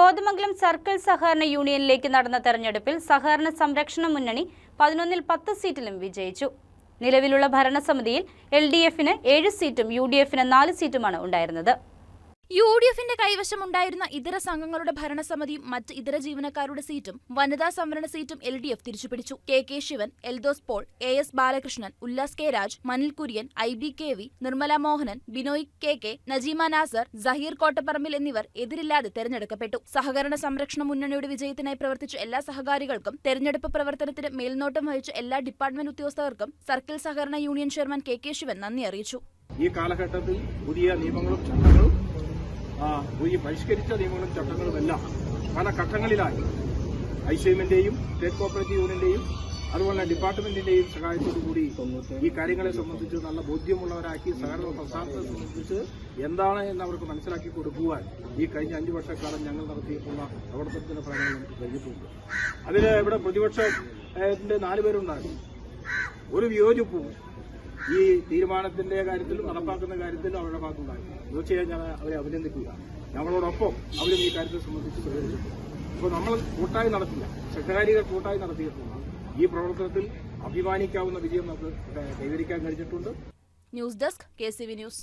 Kothamangalam circle സഹകരണ യൂണിയനിലേക്ക് നടന്ന തെരഞ്ഞെടുപ്പിൽ സഹകരണ സംരക്ഷണ മുന്നണി 11-ൽ 10 സീറ്റിലും വിജയിച്ചു. നിലവിലുള്ള ഭരണസമിതിയിൽ LDF-ന് 7 സീറ്റും UDF-ന് 4 സീറ്റുമാണ് ഉണ്ടായിരുന്നത്. UDF-ന്റെ കൈവശമുണ്ടായിരുന്ന ഇതര സംഘങ്ങളുടെ ഭരണസമിതിയും മറ്റ് ഇതര ജീവനക്കാരുടെ സീറ്റും വനിതാ സംവരണ സീറ്റും LDF തിരിച്ചുപിടിച്ചു. KK Sivan, Eldhose Paul, AS Balakrishnan, Ullas K Raj, Manil Kurian, IB KV, Nirmala Mohanan, Binoy KK, Najeema Nasar, Saheer Kottapparambil എന്നിവർ എതിരില്ലാതെ തെരഞ്ഞെടുക്കപ്പെട്ടു. സഹകരണ സംരക്ഷണ മുന്നണിയുടെ വിജയത്തിനായി പ്രവർത്തിച്ച എല്ലാ സഹകാരികൾക്കും തെരഞ്ഞെടുപ്പ് പ്രവർത്തനത്തിന് മേൽനോട്ടം വഹിച്ച എല്ലാ ഡിപ്പാർട്ട്മെന്റ് ഉദ്യോഗസ്ഥർക്കും സർക്കിൾ സഹകരണ യൂണിയൻ ചെയർമാൻ KK ശിവൻ നന്ദി അറിയിച്ചു. ഈ കാലഘട്ടത്തിൽ പുതിയ നിയമങ്ങളും ചട്ടങ്ങളും ഈ പരിഷ്കരിച്ച നിയമങ്ങളും ചട്ടങ്ങളുമെല്ലാം പല ഘട്ടങ്ങളിലായി ICM-ന്റെയും സ്റ്റേറ്റ് കോഓപ്പറേറ്റീവ് യൂണിയന്റെയും അതുപോലെ ഡിപ്പാർട്ട്മെന്റിന്റെയും സഹായത്തോടുകൂടി ഈ കാര്യങ്ങളെ സംബന്ധിച്ച് നല്ല ബോധ്യമുള്ളവരാക്കി സഹകരണ സംസ്ഥാനത്തെ സംബന്ധിച്ച് എന്താണ് എന്ന് അവർക്ക് മനസ്സിലാക്കി കൊടുക്കുവാൻ ഈ കഴിഞ്ഞ 5 വർഷക്കാലം ഞങ്ങൾ നടത്തിയിട്ടുള്ള പ്രവർത്തനത്തിന്റെ ഫലങ്ങൾ നമുക്ക് കഴിഞ്ഞിട്ടുണ്ട്. അതിൽ ഇവിടെ പ്രതിപക്ഷത്തിന്റെ 4 പേരുണ്ടായിരുന്നു. ഒരു വിയോജിപ്പും ഈ തീരുമാനത്തിന്റെ കാര്യത്തിലും നടപ്പാക്കുന്ന കാര്യത്തിലും അവരുടെ ഭാഗത്തുണ്ടായിരുന്നു. തീർച്ചയായും ഞാൻ അവരെ അഭിനന്ദിക്കുക. ഞങ്ങളോടൊപ്പം അവരും ഈ കാര്യത്തെ സംബന്ധിച്ച് സഹകരിച്ചിട്ടുണ്ട്. അപ്പോൾ നമ്മൾ കൂട്ടായി നടത്തില്ല, സഹകാരികൾ കൂട്ടായി നടത്തിയിട്ടുള്ള ഈ പ്രവർത്തനത്തിൽ അഭിമാനിക്കാവുന്ന വിജയം നമുക്ക് കൈവരിക്കാൻ കഴിഞ്ഞിട്ടുണ്ട്. News desk KCV news.